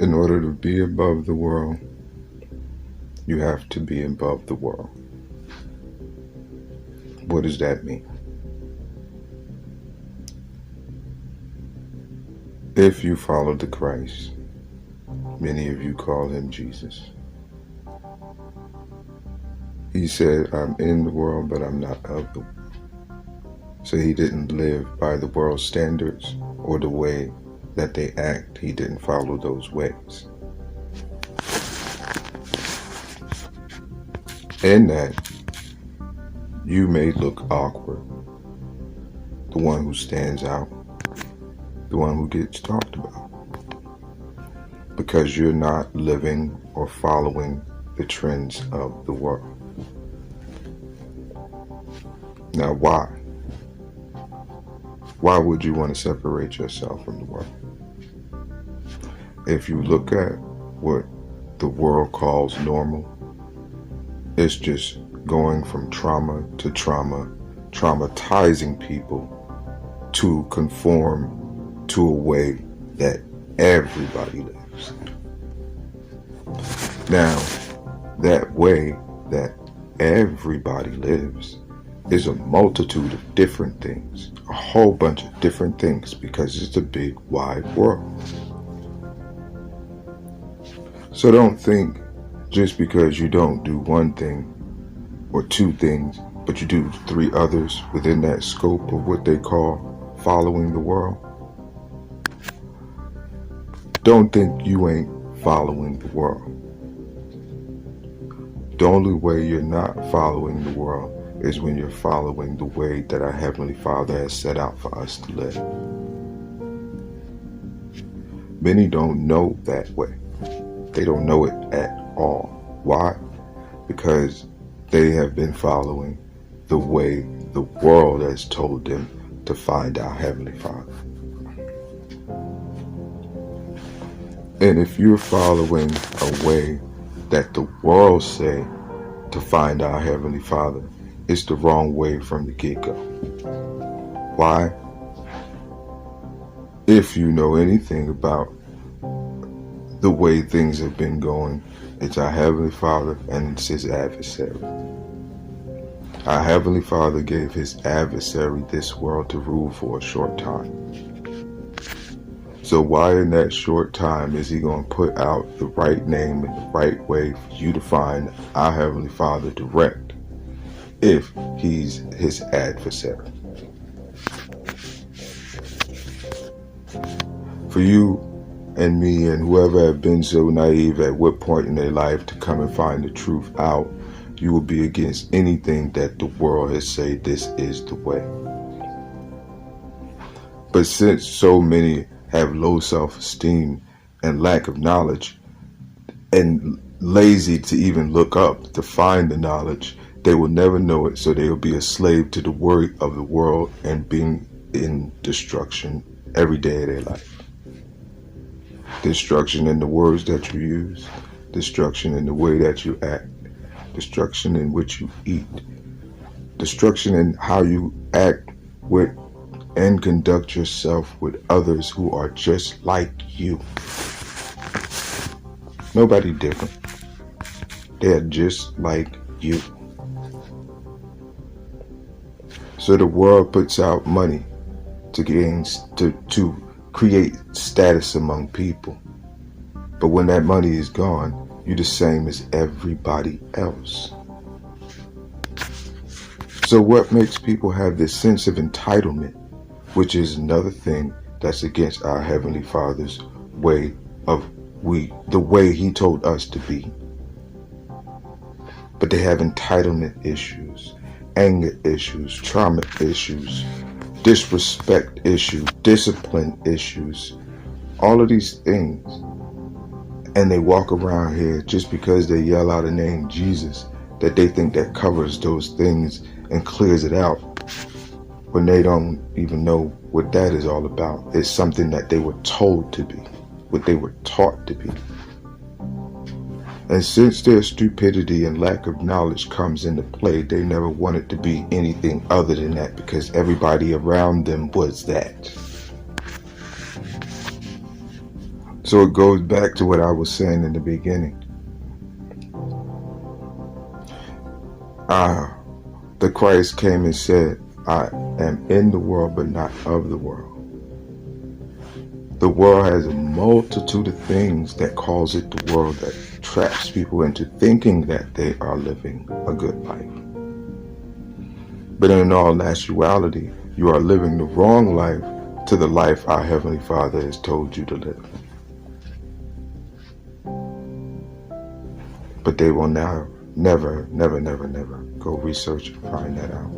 In order to be above the world, you have to be above the world. What does that mean? If you follow the Christ, many of you call him Jesus. He said, I'm in the world, but I'm not of the world. So he didn't live by the world's standards or the way that they act. He didn't follow those ways. In that, you may look awkward, the one who stands out, the one who gets talked about, because you're not living or following the trends of the world. Now, why? Why would you want to separate yourself from the world? If you look at what the world calls normal, it's just going from trauma to trauma, traumatizing people to conform to a way that everybody lives. Now, that way that everybody lives is a multitude of different things, a whole bunch of different things, because it's a big, wide world. So don't think just because you don't do one thing or two things, but you do three others within that scope of what they call following the world. Don't think you ain't following the world. The only way you're not following the world is when you're following the way that our Heavenly Father has set out for us to live. Many don't know that way. They don't know it at all. Why? Because they have been following the way the world has told them to find our Heavenly Father. And if you're following a way that the world say to find our Heavenly Father, it's the wrong way from the get-go. Why? If you know anything about the way things have been going, it's our Heavenly Father and it's his adversary. Our Heavenly Father gave his adversary this world to rule for a short time. So why in that short time is he going to put out the right name and the right way for you to find our Heavenly Father direct if he's his adversary? For you and me and whoever have been so naive at what point in their life to come and find the truth out, you will be against anything that the world has said this is the way. But since so many have low self-esteem and lack of knowledge and lazy to even look up to find the knowledge, they will never know it, so they will be a slave to the worry of the world and being in destruction every day of their life. Destruction in the words that you use, destruction in the way that you act, destruction in what you eat, destruction in how you act with and conduct yourself with others who are just like you. Nobody different. They're just like you. So the world puts out money to create status among people. But when that money is gone, you're the same as everybody else. So what makes people have this sense of entitlement, which is another thing that's against our Heavenly Father's way of the way he told us to be. But they have entitlement issues, anger issues, trauma issues, disrespect issues, discipline issues, all of these things. And they walk around here just because they yell out a name, Jesus, that they think that covers those things and clears it out, when they don't even know what that is all about. It's something that they were told to be, what they were taught to be. And since their stupidity and lack of knowledge comes into play, they never wanted to be anything other than that, because everybody around them was that. So So it goes back to what I was saying in the beginning. The Christ came and said, I am in the world, but not of the world. The world has a multitude of things that calls it the world, that traps people into thinking that they are living a good life. But in all actuality, you are living the wrong life to the life our Heavenly Father has told you to live. But they will now never go research and find that out.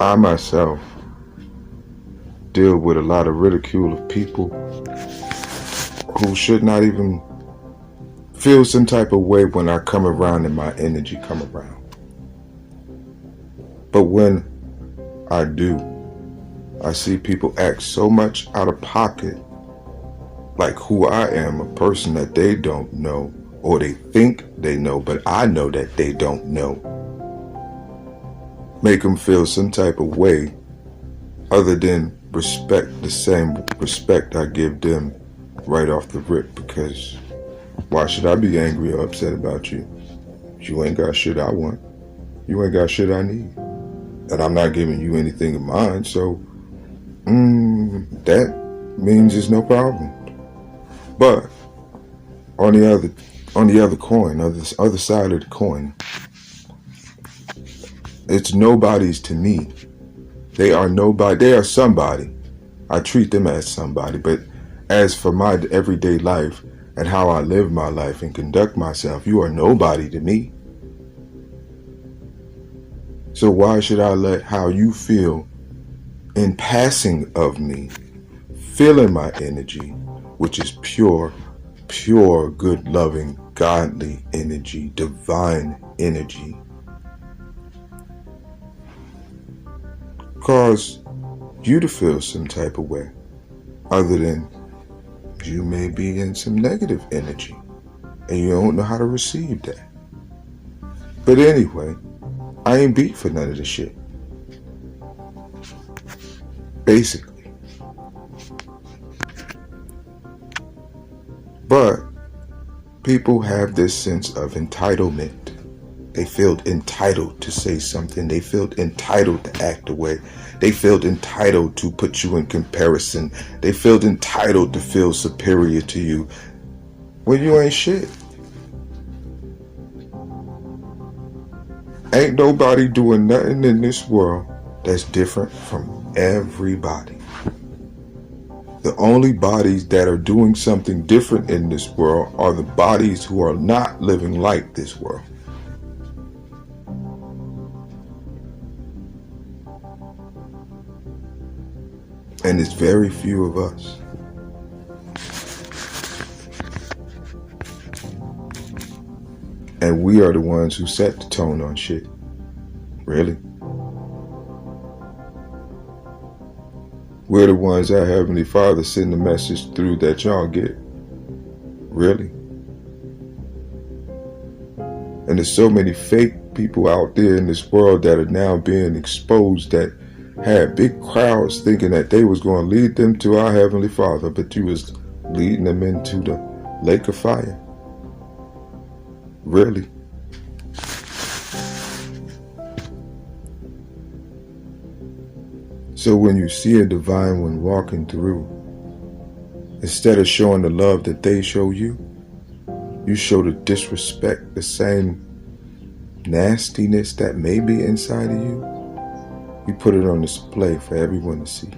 I myself deal with a lot of ridicule of people who should not even feel some type of way when I come around and my energy come around. But when I do, I see people act so much out of pocket, like who I am, a person that they don't know, or they think they know, but I know that they don't know. Make them feel some type of way other than respect, the same respect I give them right off the rip, because why should I be angry or upset about you? You ain't got shit I want. You ain't got shit I need. And I'm not giving you anything of mine, so that means it's no problem. But on the other coin, on this other side of the coin, it's nobody's to me. They are nobody. They are somebody. I treat them as somebody. But as for my everyday life and how I live my life and conduct myself, you are nobody to me. So why should I let how you feel in passing of me, feeling my energy, which is pure, good, loving, godly energy, divine energy, cause you to feel some type of way, other than you may be in some negative energy and you don't know how to receive that. But anyway, I ain't beat for none of this shit. Basically. But people have this sense of entitlement. They feel entitled to say something. They feel entitled to act a way. They feel entitled to put you in comparison. They feel entitled to feel superior to you. Well, you ain't shit. Ain't nobody doing nothing in this world that's different from everybody. The only bodies that are doing something different in this world are the bodies who are not living like this world. And it's very few of us. And we are the ones who set the tone on shit. Really? We're the ones that Heavenly Father send the message through that y'all get. Really? And there's so many fake people out there in this world that are now being exposed, that had big crowds thinking that they was going to lead them to our Heavenly Father, but you was leading them into the lake of fire. Really? So when you see a divine one walking through, instead of showing the love that they show you, you show the disrespect, the same nastiness that may be inside of you. You put it on display for everyone to see.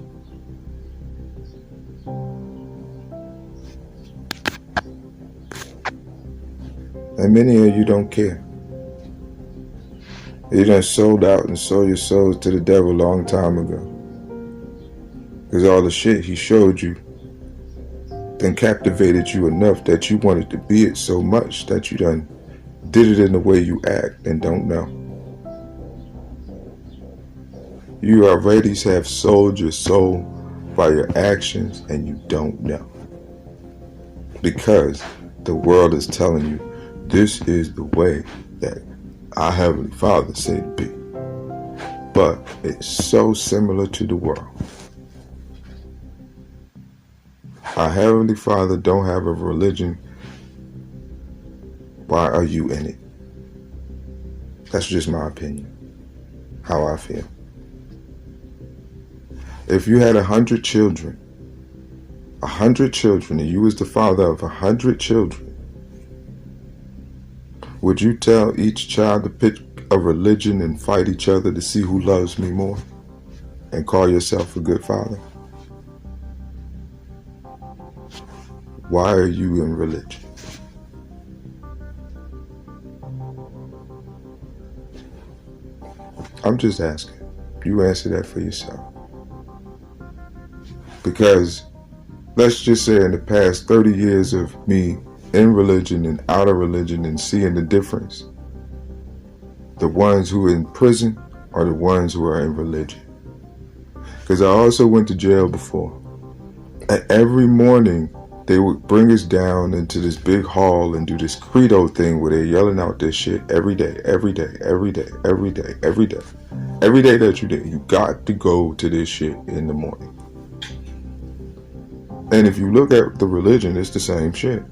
And many of you don't care. You done sold out and sold your souls to the devil a long time ago. Because all the shit he showed you then captivated you enough that you wanted to be it so much that you done did it in the way you act and don't know. You already have sold your soul by your actions and you don't know. Because the world is telling you this is the way that our Heavenly Father said to be. but it's so similar to the world. Our Heavenly Father don't have a religion. Why are you in it? That's just my opinion, how I feel. If you had 100 children, and you was the father of 100 children, would you tell each child to pick a religion and fight each other to see who loves me more? And call yourself a good father? Why are you in religion? I'm just asking. You answer that for yourself. Because let's just say in the past 30 years of me in religion and out of religion and seeing the difference, the ones who are in prison are the ones who are in religion. Because I also went to jail before. And every morning they would bring us down into this big hall and do this credo thing where they're yelling out this shit every day, every day, every day, every day, every day. Every day that you did, you got to go to this shit in the morning. And if you look at the religion, it's the same shit.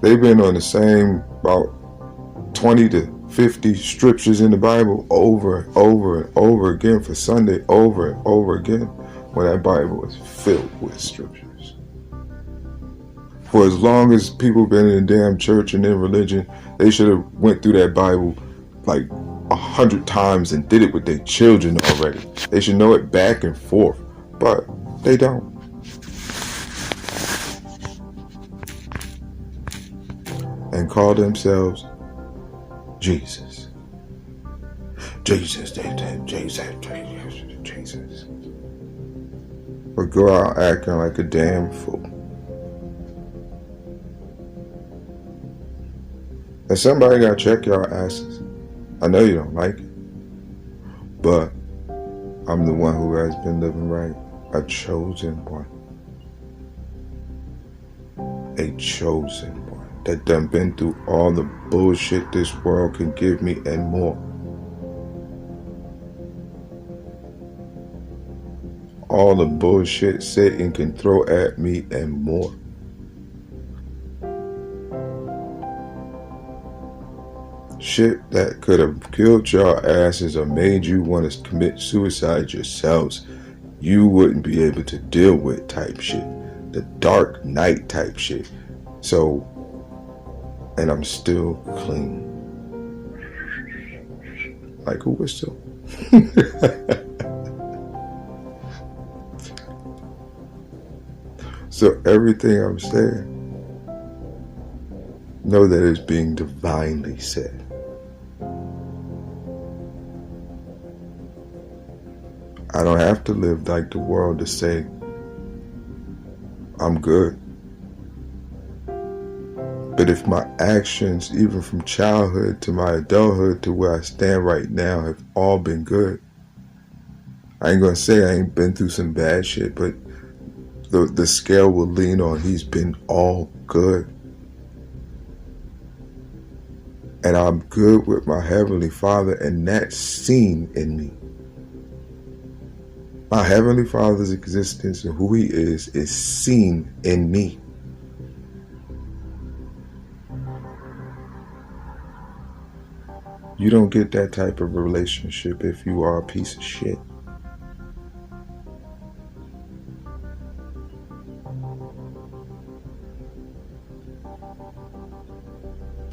They've been on the same about 20 to 50 scriptures in the Bible over and over and over again for Sunday, over and over again, when that Bible is filled with scriptures. For as long as people been in the damn church and in religion, they should have went through that Bible like 100 times and did it with their children already. They should know it back and forth, but they don't. And call themselves Jesus. Jesus. Or go out acting like a damn fool. And somebody gotta check your asses. I know you don't like it, but I'm the one who has been living right. A chosen one. A chosen one. That done been through all the bullshit this world can give me and more. All the bullshit Satan can throw at me and more. Shit that could have killed your asses or made you want to commit suicide yourselves, you wouldn't be able to deal with type shit. The dark night type shit. So, and I'm still clean. Like a whistle. So everything I'm saying, know that it's being divinely said. I don't have to live like the world to say I'm good. But if my actions, even from childhood to my adulthood to where I stand right now, have all been good, I ain't gonna say I ain't been through some bad shit, but the scale will lean on he's been all good. And I'm good with my Heavenly Father, and that's seen in me. My Heavenly Father's existence and who he is seen in me. You don't get that type of relationship if you are a piece of shit.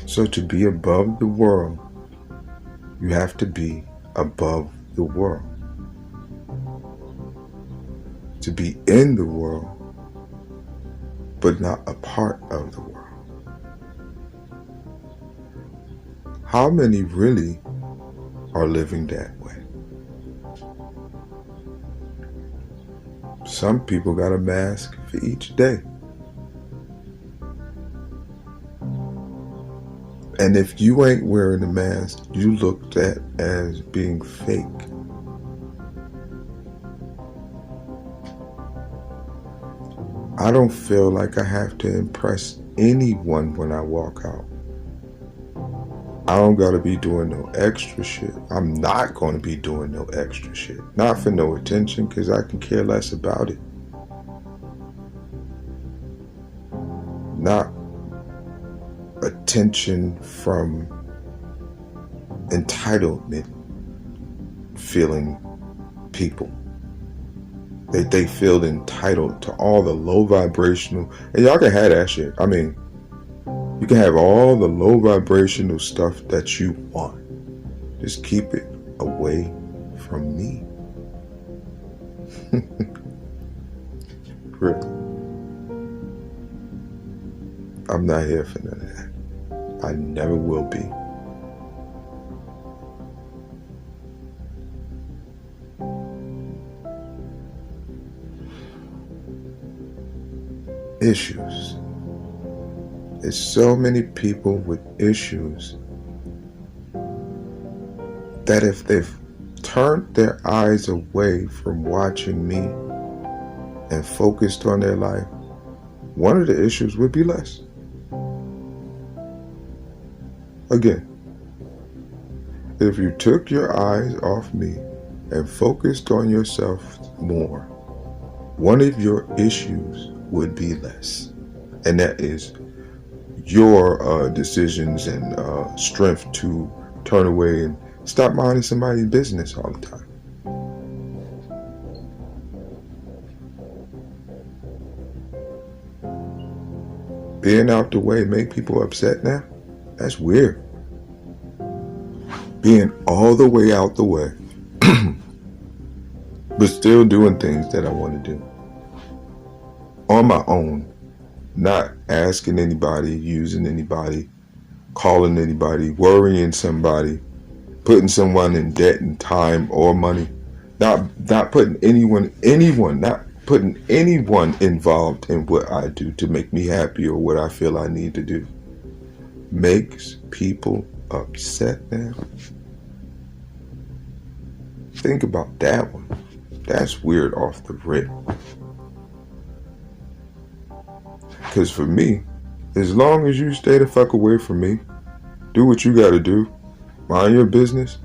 So to be above the world, you have to be above the world. To be in the world, but not a part of the world. How many really are living that way? Some people got a mask for each day. And if you ain't wearing a mask, you looked at as being fake. I don't feel like I have to impress anyone when I walk out. I don't gotta be doing no extra shit. I'm not gonna be doing no extra shit. Not for no attention, because I can care less about it. Not attention from entitlement feeling people. They feel entitled to all the low vibrational, and y'all can have that shit. I mean, you can have all the low vibrational stuff that you want. Just keep it away from me. Really. I'm not here for none of that. I never will be. Issues. There's so many people with issues that if they've turned their eyes away from watching me and focused on their life, one of the issues would be less. Again, if you took your eyes off me and focused on yourself more, one of your issues would be less. And that is your decisions and strength to turn away and stop minding somebody's business all the time. Being out the way make people upset now? That's weird. Being all the way out the way, but still doing things that I want to do on my own, not asking anybody, using anybody, calling anybody, worrying somebody, putting someone in debt in time or money, not putting anyone, not putting anyone involved in what I do to make me happy or what I feel I need to do. Makes people upset now. Think about that one. That's weird off the rip. Because for me, as long as you stay the fuck away from me, do what you gotta do, mind your business,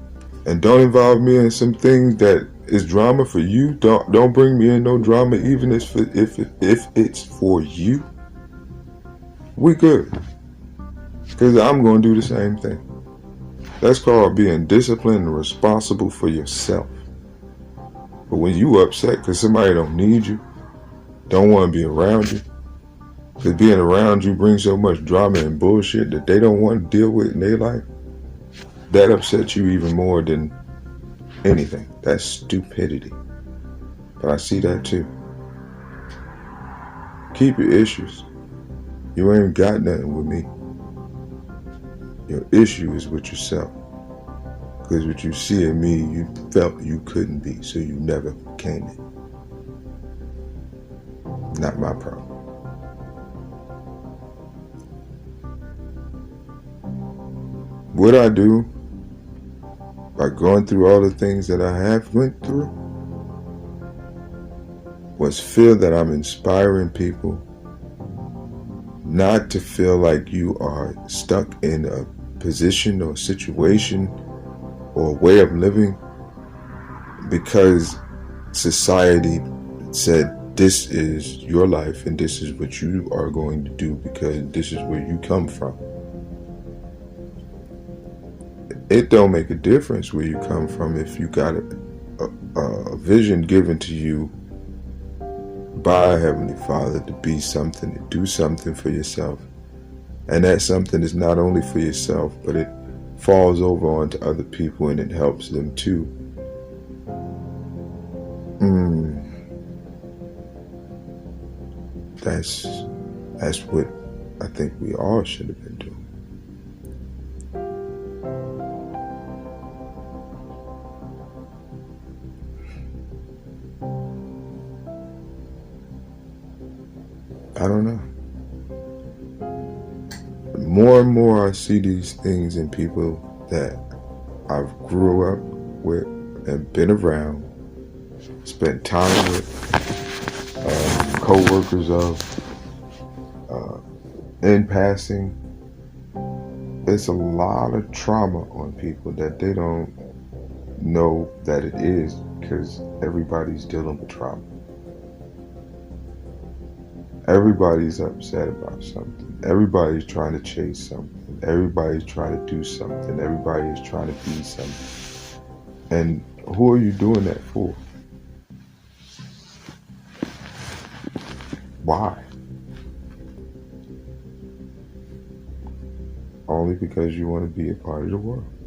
and don't involve me in some things that is drama for you. Don't bring me in no drama, even if it's for you. We good. Because I'm gonna do the same thing. That's called being disciplined and responsible for yourself. But when you upset because somebody don't need you, don't want to be around you, because being around you brings so much drama and bullshit that they don't want to deal with in their life, that upsets you even more than anything. That's stupidity. But I see that too. Keep your issues. You ain't got nothing with me. Your issue is with yourself. Because what you see in me, you felt you couldn't be, so you never became it. Not my problem. What I do by going through all the things that I have went through was feel that I'm inspiring people not to feel like you are stuck in a position or situation or a way of living because society said this is your life and this is what you are going to do because this is where you come from. It don't make a difference where you come from if you got a vision given to you by Heavenly Father to be something, to do something for yourself. And that something is not only for yourself, but it falls over onto other people and it helps them too. That's what I think we all should have been doing. I don't know. More and more I see these things in people that I've grew up with and been around, spent time with, co-workers of, in passing, it's a lot of trauma on people that they don't know that it is, because everybody's dealing with trauma. Everybody's upset about something. Everybody's trying to chase something. Everybody's trying to do something. Everybody is trying to be something. And who are you doing that for? Why? Only because you want to be a part of the world.